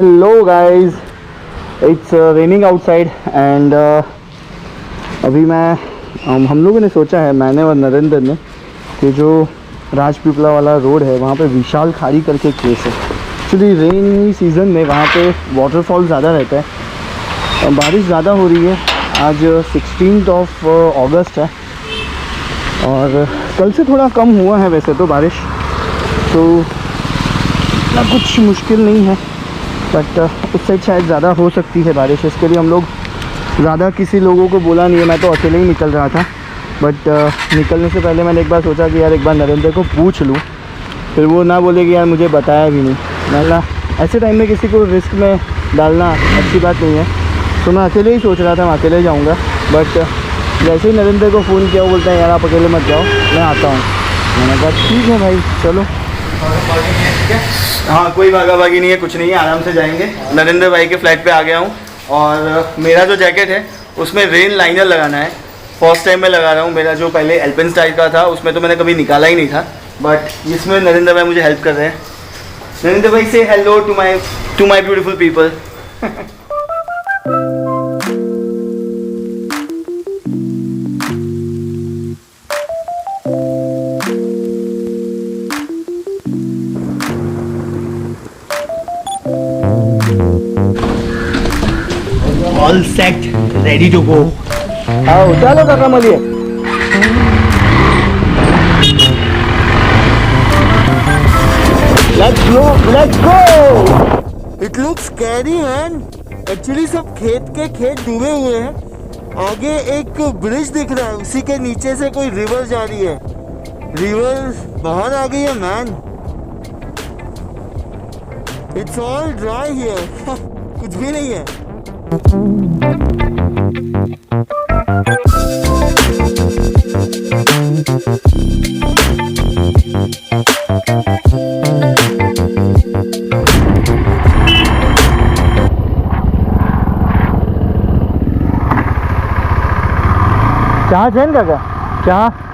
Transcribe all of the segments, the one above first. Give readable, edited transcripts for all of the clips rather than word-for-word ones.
Hello guys, it's raining outside and अभी हम लोगों ने सोचा है, मैंने और नरेंद्र ने, कि जो राजपीपला वाला रोड है वहाँ पे विशाल खाड़ी करके एक प्लेस है। एक्चुअली रेनी सीज़न में वहाँ पे वाटरफॉल ज़्यादा रहता है। बारिश ज़्यादा हो रही है। आज 16 अगस्त है और कल से थोड़ा कम हुआ है वैसे तो बारिश, तो इतना कुछ मुश्किल नहीं है, बट उस साइड शायद ज़्यादा हो सकती है बारिश। इसके लिए हम लोग ज़्यादा किसी लोगों को बोला नहीं है, मैं तो अकेले ही निकल रहा था। बट निकलने से पहले मैंने एक बार सोचा कि यार एक बार नरेंद्र को पूछ लूँ, फिर वो ना बोले कि यार मुझे बताया भी नहीं। मैं ऐसे टाइम में किसी को रिस्क में डालना अच्छी बात नहीं है, तो मैं अकेले ही सोच रहा था मैं अकेले जाऊँगा। बट जैसे ही नरेंद्र को फ़ोन किया, वो बोलता है यार आप अकेले मत जाओ, मैं आता हूँ। मैंने कहा ठीक है भाई चलो। हाँ, कोई भागा भागी नहीं है, कुछ नहीं है, आराम से जाएंगे। नरेंद्र भाई के फ्लैट पे आ गया हूँ और मेरा जो जैकेट है उसमें रेन लाइनर लगाना है। फर्स्ट टाइम मैं लगा रहा हूँ। मेरा जो पहले एल्पेन स्टाइल का था उसमें तो मैंने कभी निकाला ही नहीं था, बट इसमें नरेंद्र भाई मुझे हेल्प कर रहे हैं। नरेंद्र भाई से hello to my beautiful people. All set, ready to go. आओ चलो काका मलिए। Let's go. It looks scary man. Actually सब खेत डूबे हुए हैं। आगे एक ब्रिज दिख रहा है, उसी के नीचे से कोई रिवर जा रही है। रिवर बाहर आ गई है man. It's all dry here. कुछ भी नहीं है। चाह चैन काका चाह।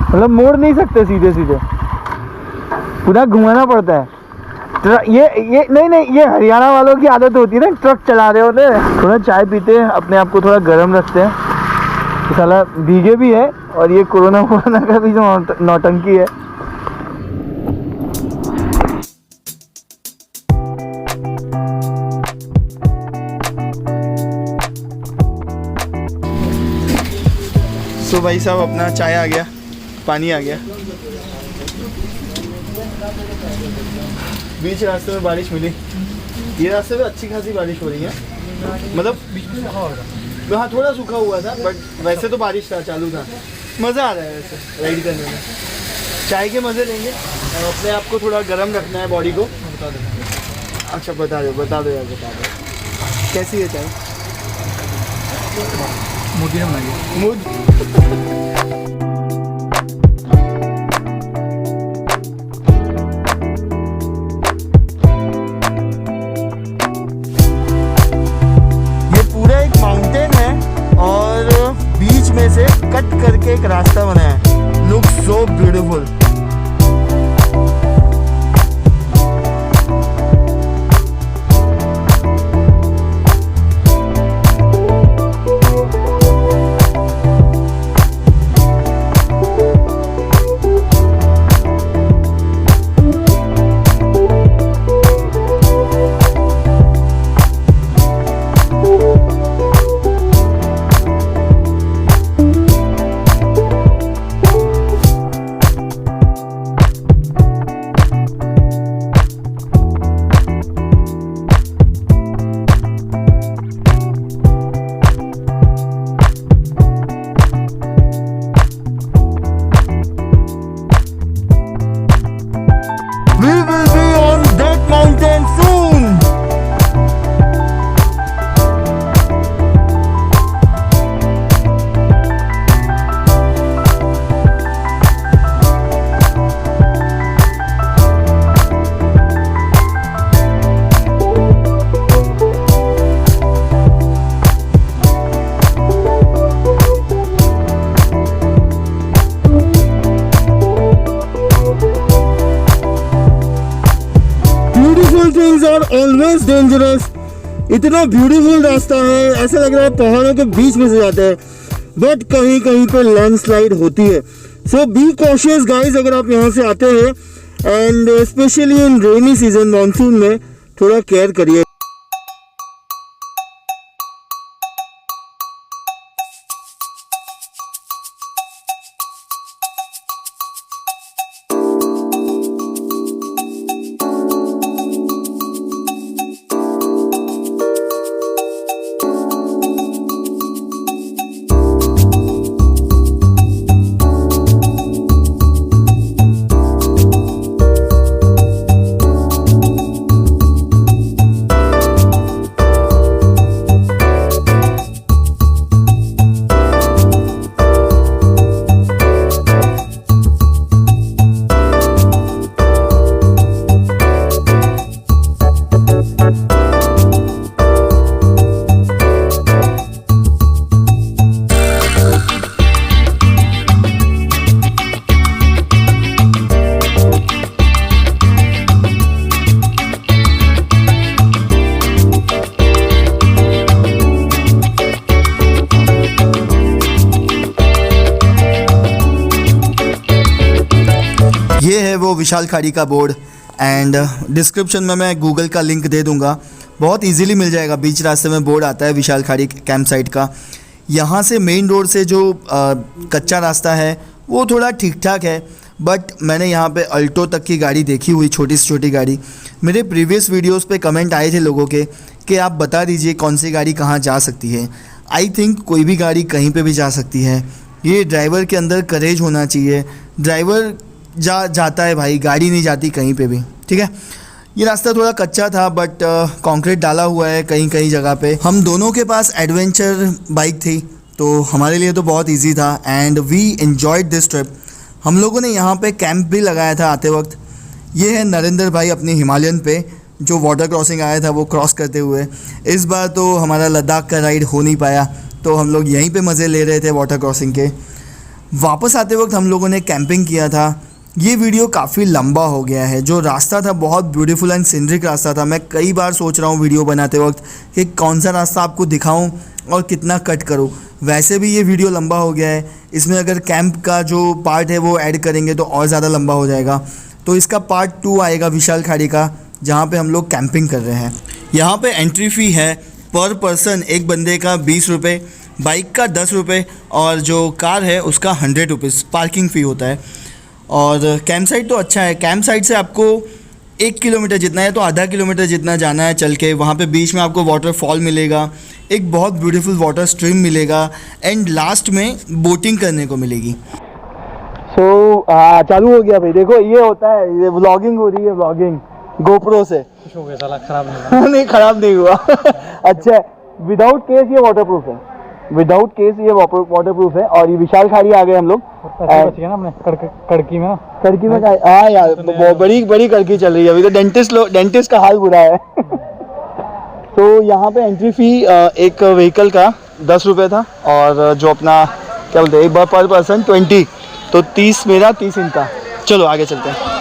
मतलब मोड़ नहीं सकते सीधे सीधे, पूरा घुमाना पड़ता है। ये नहीं, ये हरियाणा वालों की आदत होती है ना, ट्रक चला रहे होते हैं, थोड़ा चाय पीते हैं, अपने आप को थोड़ा गर्म रखते हैं। तो साला भीगे भी है और ये कोरोना का भी जो नौटंकी है। तो भाई साहब अपना चाय आ गया, पानी आ गया। बीच रास्ते में बारिश मिली। ये रास्ते में अच्छी खासी बारिश हो रही है, मतलब हाँ थोड़ा सूखा हुआ था, बट वैसे तो बारिश था, चालू था। मज़ा आ रहा है वैसे राइड करने में। चाय के मज़े लेंगे और अपने आप को थोड़ा गर्म रखना है, बॉडी को। बता दो। अच्छा बता दो यार। कैसी है चाय? मोदी ने बनाई। मूड में से कट करके एक रास्ता बनाया है। Looks so beautiful. Always dangerous. इतना ब्यूटीफुल रास्ता है, ऐसा लग रहा है पहाड़ों के बीच में से जाता है, बट कहीं कहीं पे लैंडस्लाइड होती है। सो बी कॉशियस गाइज अगर आप यहाँ से आते हैं, and specially in rainy season, monsoon में थोड़ा केयर करिए। ये है वो विशाल खाड़ी का बोर्ड, एंड डिस्क्रिप्शन में मैं गूगल का लिंक दे दूंगा, बहुत इजीली मिल जाएगा। बीच रास्ते में बोर्ड आता है विशाल खाड़ी कैंप साइट का। यहाँ से मेन रोड से जो कच्चा रास्ता है वो थोड़ा ठीक ठाक है, बट मैंने यहाँ पे अल्टो तक की गाड़ी देखी हुई, छोटी से छोटी गाड़ी। मेरे प्रीवियस वीडियोस पे कमेंट आए थे लोगों के कि आप बता दीजिए कौन सी गाड़ी कहाँ जा सकती है। आई थिंक कोई भी गाड़ी कहीं पे भी जा सकती है। ये ड्राइवर के अंदर करेज होना चाहिए। ड्राइवर जाता है भाई, गाड़ी नहीं जाती कहीं पे भी, ठीक है। ये रास्ता थोड़ा कच्चा था, बट कंक्रीट डाला हुआ है कहीं कहीं जगह पे। हम दोनों के पास एडवेंचर बाइक थी, तो हमारे लिए तो बहुत इजी था, and we enjoyed this trip. हम लोगों ने यहाँ पे कैंप भी लगाया था आते वक्त। ये है नरेंद्र भाई अपनी हिमालयन पे, जो वाटर क्रॉसिंग आया था वो क्रॉस करते हुए। इस बार तो हमारा लद्दाख का राइड हो नहीं पाया, तो हम लोग यहीं पे मज़े ले रहे थे वाटर क्रॉसिंग के। वापस आते वक्त हम लोगों ने कैंपिंग किया था। ये वीडियो काफ़ी लंबा हो गया है। जो रास्ता था बहुत ब्यूटीफुल एंड सीनरिक रास्ता था। मैं कई बार सोच रहा हूँ वीडियो बनाते वक्त कि कौन सा रास्ता आपको दिखाऊं और कितना कट करूँ। वैसे भी ये वीडियो लंबा हो गया है, इसमें अगर कैंप का जो पार्ट है वो ऐड करेंगे तो और ज़्यादा लंबा हो जाएगा। तो इसका पार्ट 2 आएगा विशाल खाड़ी का, जहाँ पे हम लोग कैंपिंग कर रहे हैं। यहाँ पे एंट्री फ़ी है पर पर्सन, एक बंदे का 20 रुपये, बाइक का 10 रुपये, और जो कार है उसका 100 रुपीज़ पार्किंग फ़ी होता है। और कैंप साइट तो अच्छा है। कैंप साइट से आपको 1 किलोमीटर जितना है तो आधा किलोमीटर जितना जाना है चल के। वहाँ पे बीच में आपको वाटरफॉल मिलेगा, एक बहुत ब्यूटीफुल वाटर स्ट्रीम मिलेगा, एंड लास्ट में बोटिंग करने को मिलेगी। चालू हो गया भाई। देखो ये होता है, ये व्लॉगिंग हो रही है, व्लॉगिंग गोप्रो से। कुछ हो गया साला, खराब नहीं हुआ। नहीं खराब नहीं हुआ। अच्छा है, विदाउट केस ये वाटरप्रूफ है, विदाउट केस ये वाटरप्रूफ है। और ये विशाल खाड़ी आ गए हम लोग। बच गया ना अपने कड़की में ना, कड़की में हाँ यार, बड़ी बड़ी कड़की चल रही है अभी तो। डेंटिस्ट का हाल बुरा है। तो यहाँ पे एंट्री फी एक व्हीकल का 10 रुपये था, और जो अपना क्या बोलते हैं एक बार पर पर्सन 20, तो 30 मेरा 30 इनका। चलो आगे चलते हैं।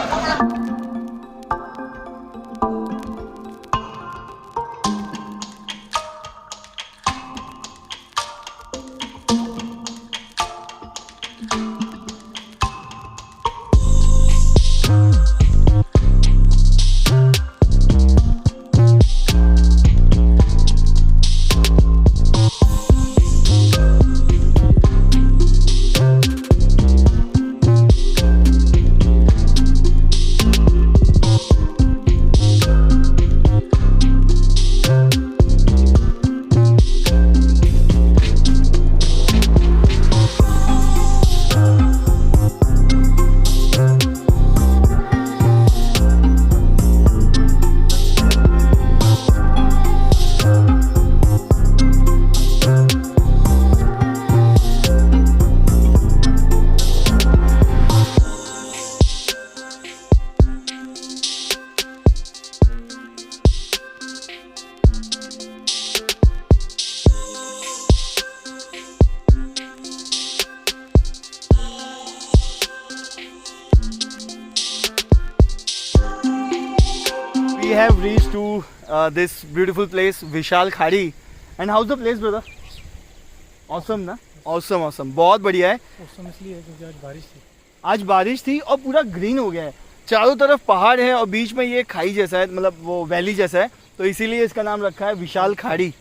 We have reached to this beautiful place, Vishalkhadi. And how's the place, brother? Awesome ना? Awesome. बहुत बढ़िया है. मौसम इसलिए है क्योंकि आज बारिश थी. आज बारिश थी और पूरा ग्रीन हो गया है. चारों तरफ पहाड़ है और बीच में ये खाई जैसा है, मतलब वो वैली जैसा है, तो इसीलिए इसका नाम रखा है विशाल खाड़ी.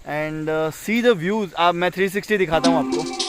And see the views. आप मैं 360 दिखाता हूँ आपको.